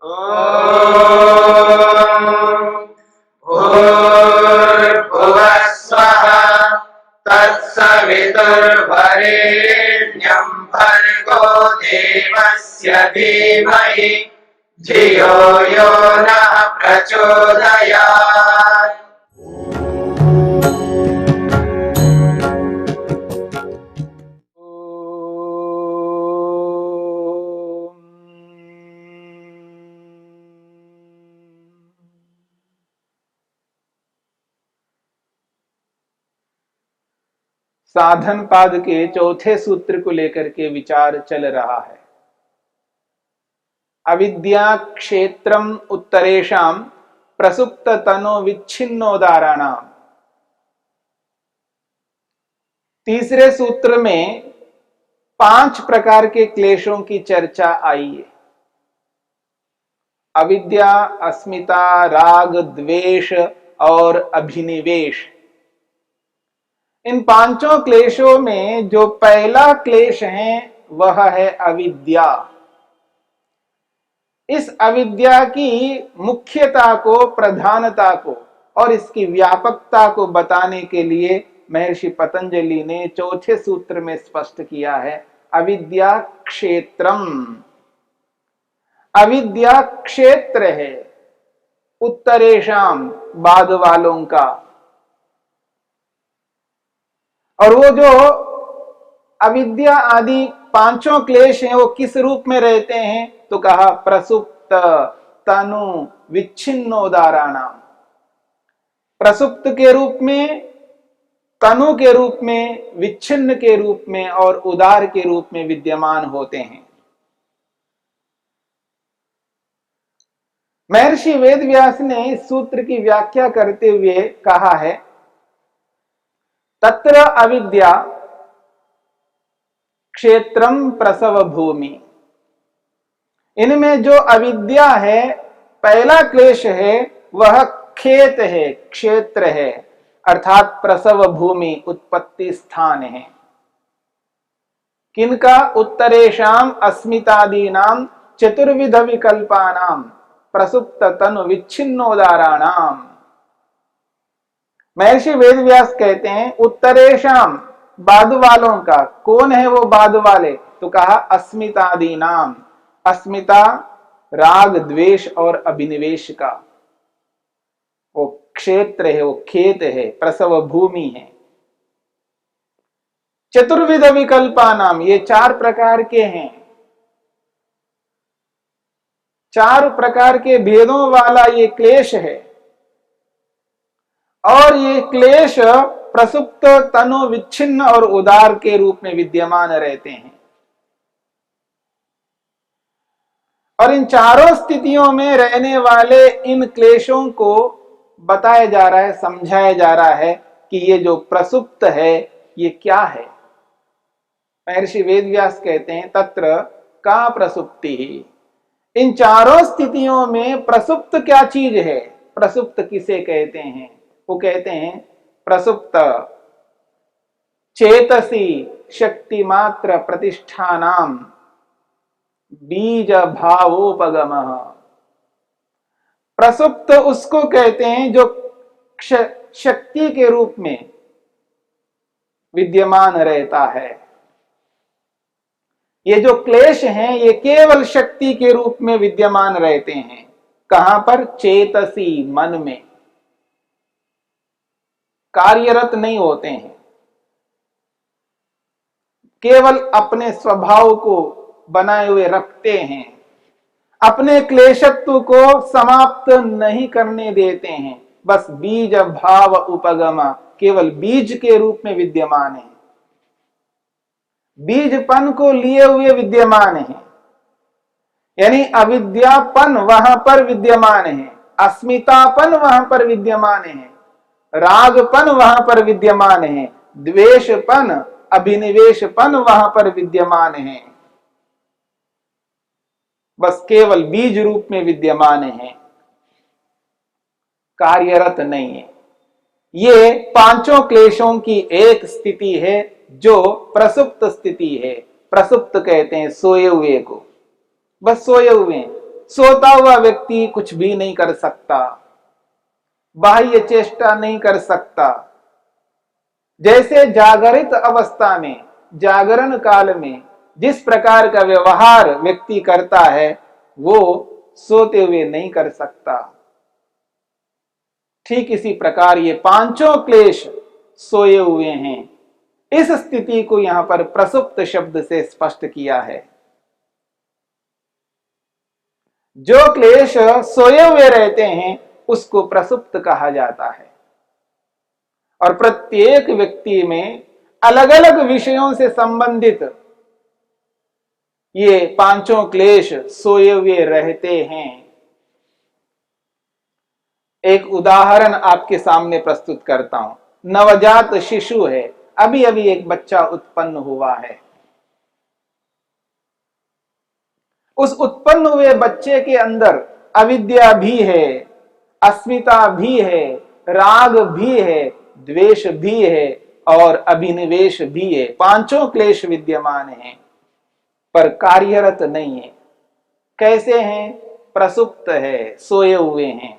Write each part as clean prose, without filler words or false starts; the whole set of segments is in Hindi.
भूर्भुवः स्वः तत्सवितुर्वरेण्यं भर्गो देवस्य धीमहि धियो यो नः प्रचोदयात्। साधन पाद के चौथे सूत्र को लेकर के विचार चल रहा है। अविद्या क्षेत्रम उत्तरेषाम प्रसुप्त तनो विच्छिन्नोदाराणाम। तीसरे सूत्र में 5 प्रकार के क्लेशों की चर्चा आई है। अविद्या, अस्मिता, राग, द्वेष और अभिनिवेश। इन 5 क्लेशों में जो पहला क्लेश है वह है अविद्या। इस अविद्या की मुख्यता को, प्रधानता को और इसकी व्यापकता को बताने के लिए महर्षि पतंजलि ने चौथे सूत्र में स्पष्ट किया है, अविद्या क्षेत्रम। अविद्या क्षेत्र है उत्तरेशाम, बाद वालों का। और वो जो अविद्या आदि 5 क्लेश हैं वो किस रूप में रहते हैं? तो कहा प्रसुप्त तनु विच्छिन्नोदाराणाम। प्रसुप्त के रूप में, तनु के रूप में, विच्छिन्न के रूप में और उदार के रूप में विद्यमान होते हैं। महर्षि वेदव्यास ने इस सूत्र की व्याख्या करते हुए कहा है, तत्र अविद्या क्षेत्रम प्रसव भूमि। इनमें जो अविद्या है, पहला क्लेश है, वह खेत है, क्षेत्र है, अर्थात प्रसव भूमि, उत्पत्ति स्थान है। किनका? उत्तरेशाम अस्मितादीनाम चतुर्विध विकल्पानाम प्रसुप्त तनु विच्छिन्नोदाराणाम। महर्षि वेदव्यास कहते हैं उत्तरेशाम, बाद वालों का। कौन है वो बाद वाले? तो कहा अस्मितादीनाम। अस्मिता राग, द्वेष और अभिनिवेश का वो क्षेत्र है, वो खेत है, प्रसव भूमि है। चतुर्विध विकल्पानाम, ये 4 प्रकार के हैं। 4 प्रकार के भेदों वाला ये क्लेश है। और ये क्लेश प्रसुप्त, तनु विच्छिन्न और उदार के रूप में विद्यमान रहते हैं। और इन चारों स्थितियों में रहने वाले इन क्लेशों को बताया जा रहा है, समझाया जा रहा है कि ये जो प्रसुप्त है ये क्या है। महर्षि वेदव्यास कहते हैं तत्र का प्रसुप्ति। इन चारों स्थितियों में प्रसुप्त क्या चीज है? प्रसुप्त किसे कहते हैं? वो कहते हैं प्रसुप्त चेतसी शक्ति मात्र प्रतिष्ठानाम बीज भावोपगमः। प्रसुप्त उसको कहते हैं जो शक्ति के रूप में विद्यमान रहता है। ये जो क्लेश हैं ये केवल शक्ति के रूप में विद्यमान रहते हैं। कहां पर? चेतसी, मन में। कार्यरत नहीं होते हैं, केवल अपने स्वभाव को बनाए हुए रखते हैं, अपने क्लेशत्व को समाप्त नहीं करने देते हैं। बस बीज भाव उपगम, केवल बीज के रूप में विद्यमान है, बीजपन को लिए हुए विद्यमान है। यानी अविद्यापन वहां पर विद्यमान है, अस्मितापन वहां पर विद्यमान है, रागपन वहां पर विद्यमान है, द्वेषपन, अभिनिवेशपन वहां पर विद्यमान है। बस केवल बीज रूप में विद्यमान है, कार्यरत नहीं है। ये 5 क्लेशों की एक स्थिति है जो प्रसुप्त स्थिति है। प्रसुप्त कहते हैं सोए हुए को, बस सोए हुए हैं, सोता हुआ व्यक्ति कुछ भी नहीं कर सकता, बाह्य चेष्टा नहीं कर सकता। जैसे जागरित अवस्था में, जागरण काल में जिस प्रकार का व्यवहार व्यक्ति करता है वो सोते हुए नहीं कर सकता। ठीक इसी प्रकार ये पांचों क्लेश सोए हुए हैं। इस स्थिति को यहां पर प्रसुप्त शब्द से स्पष्ट किया है। जो क्लेश सोए हुए रहते हैं उसको प्रसुप्त कहा जाता है। और प्रत्येक व्यक्ति में अलग अलग विषयों से संबंधित ये पांचों क्लेश सोए हुए रहते हैं। एक उदाहरण आपके सामने प्रस्तुत करता हूं। नवजात शिशु है, अभी अभी एक बच्चा उत्पन्न हुआ है। उस उत्पन्न हुए बच्चे के अंदर अविद्या भी है, अस्मिता भी है, राग भी है, द्वेष भी है और अभिनिवेश भी है। पांचों क्लेश विद्यमान हैं पर कार्यरत नहीं है। कैसे हैं? प्रसुप्त है, सोए हुए हैं।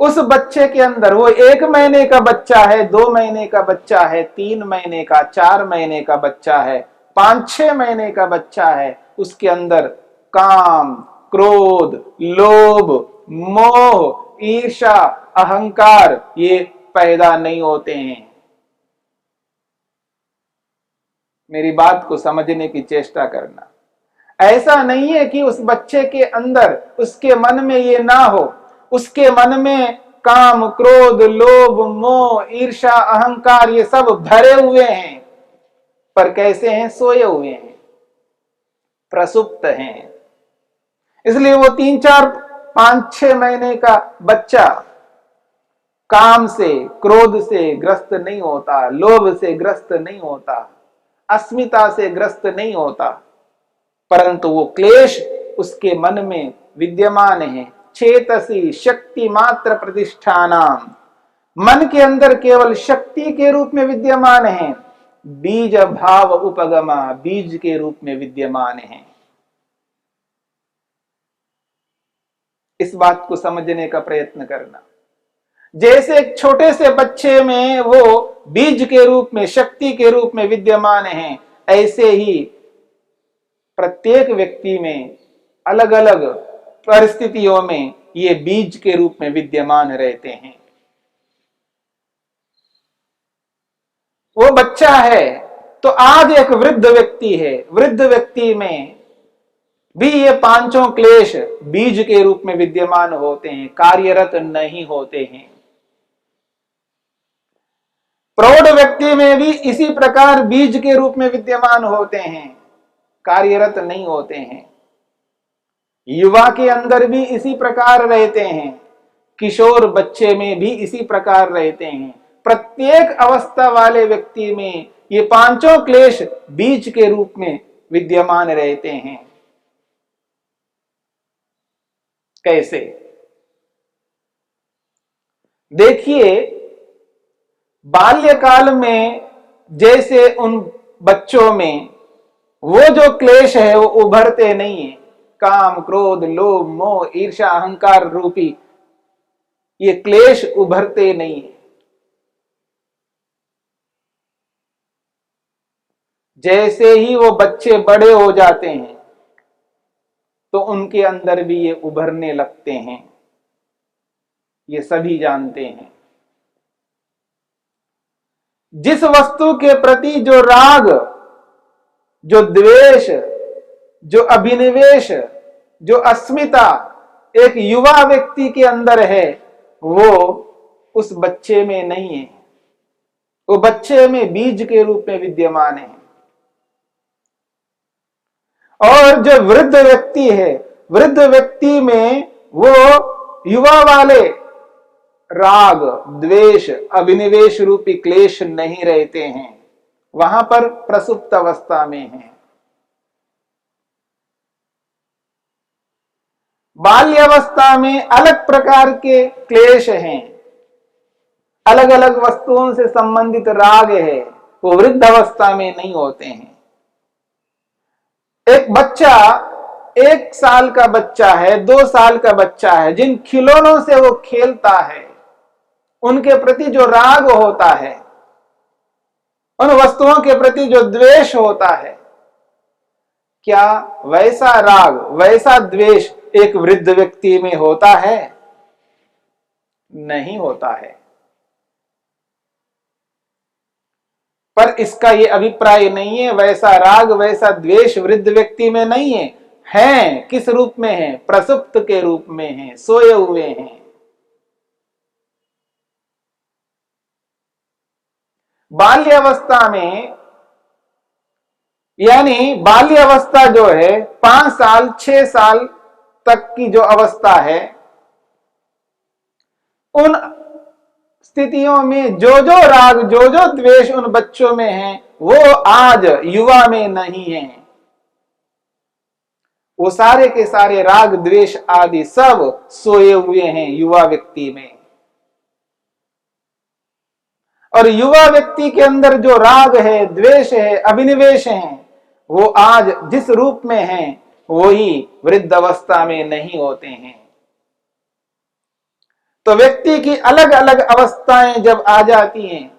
उस बच्चे के अंदर, वो 1 महीने का बच्चा है, 2 महीने का बच्चा है, 3 महीने का, 4 महीने का बच्चा है, 5-6 महीने का बच्चा है, उसके अंदर काम, क्रोध, लोभ, मोह, ईर्ष्या, अहंकार ये पैदा नहीं होते हैं। मेरी बात को समझने की चेष्टा करना। ऐसा नहीं है कि उस बच्चे के अंदर, उसके मन में ये ना हो। उसके मन में काम, क्रोध, लोभ, मोह, ईर्ष्या, अहंकार ये सब भरे हुए हैं पर कैसे हैं? सोए हुए हैं, प्रसुप्त हैं। इसलिए वो 3, 4, 5, 6 महीने का बच्चा काम से, क्रोध से ग्रस्त नहीं होता, लोभ से ग्रस्त नहीं होता, अस्मिता से ग्रस्त नहीं होता, परंतु वो क्लेश उसके मन में विद्यमान है। चेतसी शक्ति मात्र प्रतिष्ठानाम, मन के अंदर केवल शक्ति के रूप में विद्यमान है। बीज भाव उपगमा, बीज के रूप में विद्यमान है। इस बात को समझने का प्रयत्न करना। जैसे एक छोटे से बच्चे में वो बीज के रूप में, शक्ति के रूप में विद्यमान है, ऐसे ही प्रत्येक व्यक्ति में अलग अलग परिस्थितियों में ये बीज के रूप में विद्यमान रहते हैं। वो बच्चा है तो आज एक वृद्ध व्यक्ति है, वृद्ध व्यक्ति में भी ये पांचों क्लेश बीज के रूप में विद्यमान होते हैं, कार्यरत नहीं होते हैं। प्रौढ़ व्यक्ति में भी इसी प्रकार बीज के रूप में विद्यमान होते हैं, कार्यरत नहीं होते हैं। युवा के अंदर भी इसी प्रकार रहते हैं, किशोर बच्चे में भी इसी प्रकार रहते हैं। प्रत्येक अवस्था वाले व्यक्ति में ये पांचों क्लेश बीज के रूप में विद्यमान रहते हैं। कैसे? देखिए, बाल्यकाल में जैसे उन बच्चों में वो जो क्लेश है वो उभरते नहीं है, काम, क्रोध, लोभ, मोह, ईर्ष्या, अहंकार रूपी ये क्लेश उभरते नहीं है। जैसे ही वो बच्चे बड़े हो जाते हैं तो उनके अंदर भी ये उभरने लगते हैं, ये सभी जानते हैं। जिस वस्तु के प्रति जो राग, जो द्वेष, जो अभिनिवेश, जो अस्मिता एक युवा व्यक्ति के अंदर है वो उस बच्चे में नहीं है। वो बच्चे में बीज के रूप में विद्यमान है। और जो वृद्ध व्यक्ति है, वृद्ध व्यक्ति में वो युवा वाले राग, द्वेष, अभिनिवेश रूपी क्लेश नहीं रहते हैं, वहां पर प्रसुप्त अवस्था में है। बाल्यावस्था में अलग प्रकार के क्लेश हैं, अलग अलग वस्तुओं से संबंधित राग है, वो वृद्ध अवस्था में नहीं होते हैं। एक बच्चा 1 साल का बच्चा है, 2 साल का बच्चा है, जिन खिलौनों से वो खेलता है, उनके प्रति जो राग होता है, उन वस्तुओं के प्रति जो द्वेष होता है, क्या वैसा राग, वैसा द्वेष एक वृद्ध व्यक्ति में होता है? नहीं होता है। पर इसका ये अभिप्राय नहीं है वैसा राग, वैसा द्वेष वृद्ध व्यक्ति में नहीं है। हैं किस रूप में है? प्रसुप्त के रूप में है, सोए हुए हैं। बाल्यावस्था में, यानी बाल्यावस्था जो है 5 साल 6 साल तक की जो अवस्था है, उन स्थितियों में जो जो राग, जो जो द्वेष उन बच्चों में है, वो आज युवा में नहीं है। वो सारे के सारे राग द्वेष आदि सब सोए हुए हैं युवा व्यक्ति में। और युवा व्यक्ति के अंदर जो राग है, द्वेष है, अभिनिवेश है, वो आज जिस रूप में है वही वृद्ध अवस्था में नहीं होते हैं। तो व्यक्ति की अलग अलग अवस्थाएं जब आ जाती हैं,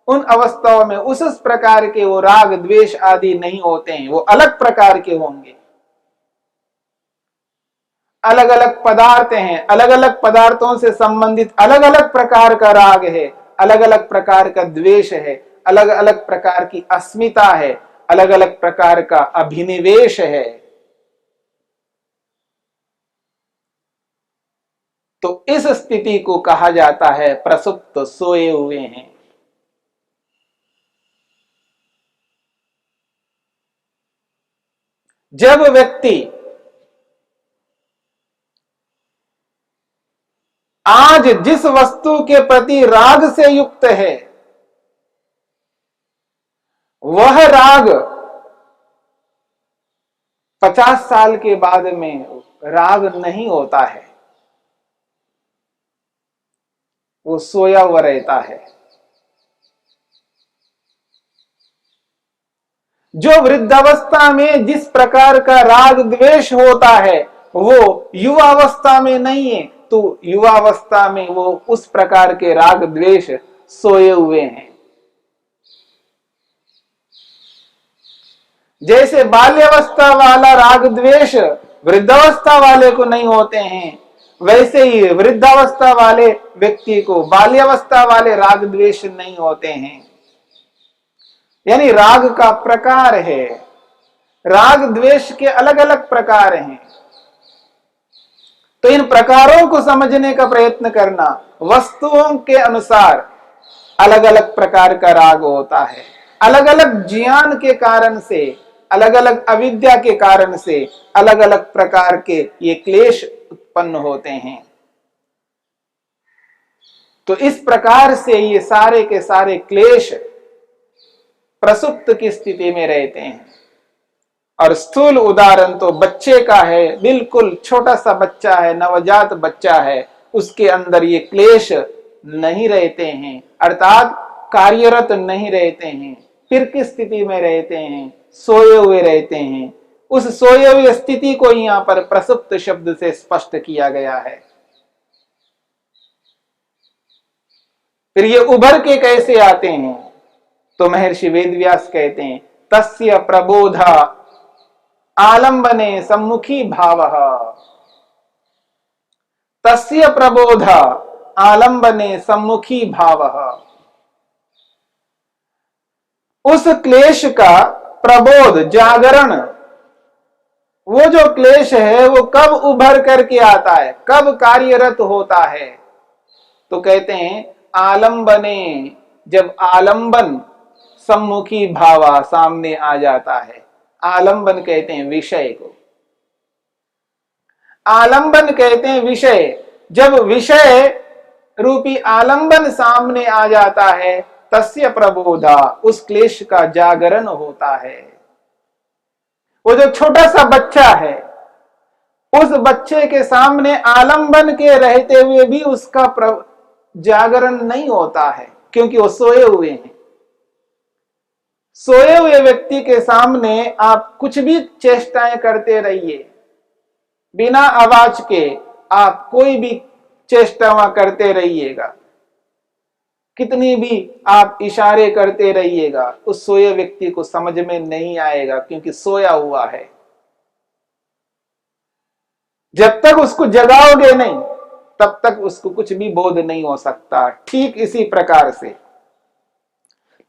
उन अवस्थाओं में उस प्रकार के वो राग द्वेष आदि नहीं होते हैं, वो अलग प्रकार के होंगे। अलग अलग पदार्थ हैं, अलग अलग पदार्थों से संबंधित अलग अलग प्रकार का राग है, अलग अलग प्रकार का द्वेष है, अलग अलग प्रकार की अस्मिता है, अलग अलग प्रकार का अभिनिवेश है। तो इस स्थिति को कहा जाता है प्रसुप्त, सोए हुए हैं। जब व्यक्ति आज जिस वस्तु के प्रति राग से युक्त है, वह राग 50 साल के बाद में राग नहीं होता है, वो सोया हुआ रहता है। जो वृद्धावस्था में जिस प्रकार का राग द्वेष होता है, वो युवावस्था में नहीं है। तो युवावस्था में वो उस प्रकार के राग द्वेष सोए हुए हैं। जैसे बाल्यावस्था वाला राग द्वेष वृद्धावस्था वाले को नहीं होते हैं, वैसे ही वृद्धावस्था वाले व्यक्ति को बाल्यावस्था वाले राग द्वेष नहीं होते हैं। यानी राग का प्रकार है, राग द्वेष के अलग अलग प्रकार हैं। तो इन प्रकारों को समझने का प्रयत्न करना, वस्तुओं के अनुसार अलग अलग प्रकार का राग होता है। अलग अलग ज्ञान के कारण से, अलग अलग अविद्या के कारण से अलग अलग प्रकार के ये क्लेश उत्पन्न होते हैं। तो इस प्रकार से ये सारे के सारे क्लेश प्रसुप्त की स्थिति में रहते हैं। और स्थूल उदाहरण तो बच्चे का है, बिल्कुल छोटा सा बच्चा है, नवजात बच्चा है, उसके अंदर ये क्लेश नहीं रहते हैं, अर्थात कार्यरत नहीं रहते हैं। फिर किस स्थिति में रहते हैं? सोए हुए रहते हैं। उस सोए हुए स्थिति को यहां पर प्रसुप्त शब्द से स्पष्ट किया गया है। फिर ये उभर के कैसे आते हैं? तो महर्षि वेदव्यास कहते हैं, तस्य प्रबोध आलंबने सम्मुखी भावः। तस्य प्रबोध आलंबने सम्मुखी भावः। उस क्लेश का प्रबोध, जागरण, वो जो क्लेश है वो कब उभर करके आता है, कब कार्यरत होता है? तो कहते हैं आलंबने, जब आलंबन सम्मुखी भावा सामने आ जाता है। आलंबन कहते हैं विषय को, आलंबन कहते हैं विषय। जब विषय रूपी आलंबन सामने आ जाता है, तस्य प्रबोधा, उस क्लेश का जागरण होता है। वो जो छोटा सा बच्चा है, उस बच्चे के सामने आलंबन के रहते हुए भी उसका जागरण नहीं होता है, क्योंकि वो सोए हुए हैं। सोए हुए व्यक्ति के सामने आप कुछ भी चेष्टाएं करते रहिए, बिना आवाज के आप कोई भी चेष्टा करते रहिएगा, कितनी भी आप इशारे करते रहिएगा, उस सोए व्यक्ति को समझ में नहीं आएगा, क्योंकि सोया हुआ है। जब तक उसको जगाओगे नहीं तब तक उसको कुछ भी बोध नहीं हो सकता। ठीक इसी प्रकार से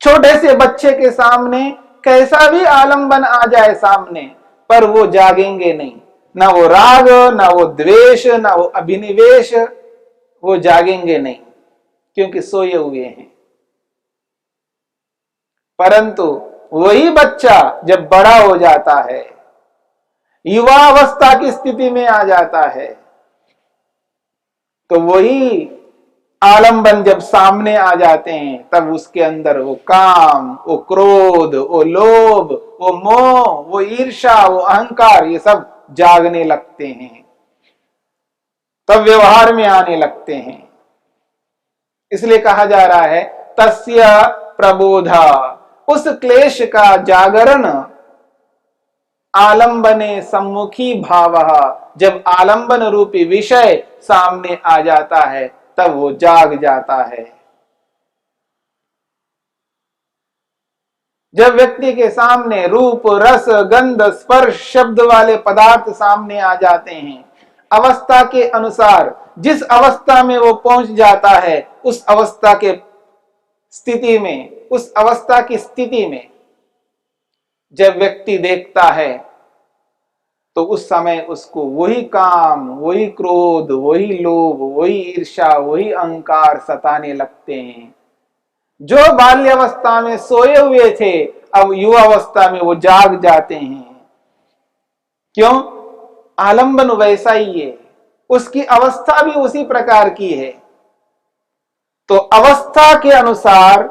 छोटे से बच्चे के सामने कैसा भी आलंबन आ जाए सामने, पर वो जागेंगे नहीं, ना वो राग, ना वो द्वेष, ना वो अभिनिवेश, वो जागेंगे नहीं, क्योंकि सोए हुए हैं। परंतु वही बच्चा जब बड़ा हो जाता है, युवा अवस्था की स्थिति में आ जाता है, तो वही आलंबन जब सामने आ जाते हैं, तब उसके अंदर वो काम, वो क्रोध, वो लोभ, वो मोह, वो ईर्ष्या, वो अहंकार, ये सब जागने लगते हैं, तब व्यवहार में आने लगते हैं। इसलिए कहा जा रहा है तस्य प्रबोधा, उस क्लेश का जागरण आलंबने सम्मुखी भावः, जब आलंबन रूपी विषय सामने आ जाता है तब वो जाग जाता है। जब व्यक्ति के सामने रूप, रस, गंध, स्पर्श, शब्द वाले पदार्थ सामने आ जाते हैं, अवस्था के अनुसार जिस अवस्था में वो पहुंच जाता है, उस अवस्था के स्थिति में, उस अवस्था की स्थिति में जब व्यक्ति देखता है, तो उस समय उसको वही काम, वही क्रोध, वही लोभ, वही ईर्ष्या, वही अहंकार सताने लगते हैं। जो बाल्यावस्था में सोए हुए थे, अब युवावस्था में वो जाग जाते हैं। क्यों? आलंबन वैसा ही है, उसकी अवस्था भी उसी प्रकार की है। तो अवस्था के अनुसार,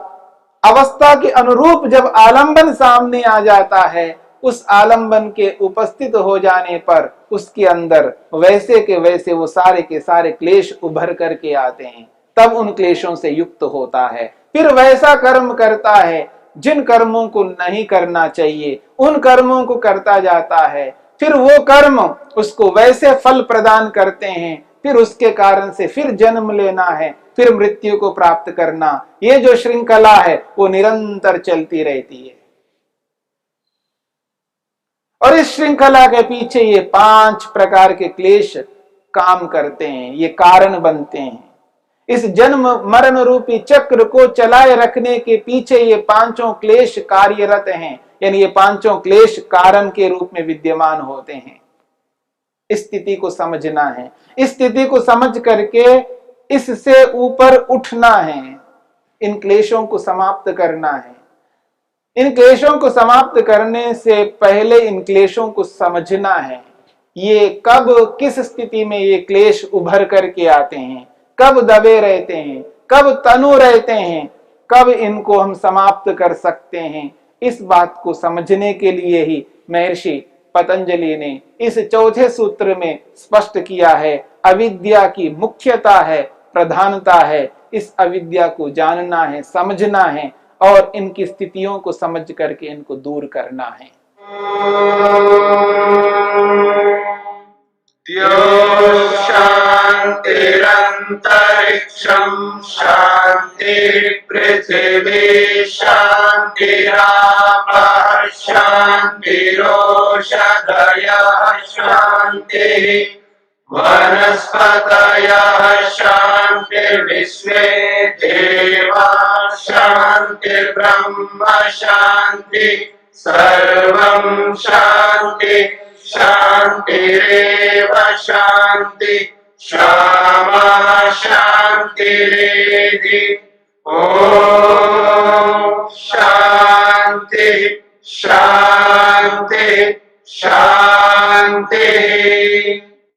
अवस्था के अनुरूप जब आलंबन सामने आ जाता है, उस आलंबन के उपस्थित हो जाने पर उसके अंदर वैसे के वैसे वो सारे के सारे क्लेश उभर करके आते हैं। तब उन क्लेशों से युक्त होता है, फिर वैसा कर्म करता है जिन कर्मों को नहीं करना चाहिए, उन कर्मों को करता जाता है। फिर वो कर्म उसको वैसे फल प्रदान करते हैं, फिर उसके कारण से फिर जन्म लेना है, फिर मृत्यु को प्राप्त करना। ये जो श्रृंखला है वो निरंतर चलती रहती है। और इस श्रृंखला के पीछे ये 5 प्रकार के क्लेश काम करते हैं, ये कारण बनते हैं। इस जन्म मरण रूपी चक्र को चलाए रखने के पीछे ये 5 क्लेश कार्यरत हैं, यानी ये 5 क्लेश कारण के रूप में विद्यमान होते हैं। इस स्थिति को समझना है, इस स्थिति को समझ करके इससे ऊपर उठना है, इन क्लेशों को समाप्त करना है। इन क्लेशों को समाप्त करने से पहले इन क्लेशों को समझना है, ये कब किस स्थिति में ये क्लेश उभर करके आते हैं, कब दबे रहते हैं, कब तनु रहते हैं, कब इनको हम समाप्त कर सकते हैं। इस बात को समझने के लिए ही महर्षि पतंजलि ने इस 4थे सूत्र में स्पष्ट किया है, अविद्या की मुख्यता है, प्रधानता है। इस अविद्या को जानना है, समझना है और इनकी स्थितियों को समझ करके इनको दूर करना है। शांतिरंतरिक्षं शांति पृथिवी शांतिरापः शांतिरोषधयः शांतिः वनस्पतयः शांतिर्विश्वे देवाः शांतिर्ब्रह्म शांति सर्वं शांति शांतिरेव शांति क्षमा शांतिरेधि। ओम शांति शांति शांति।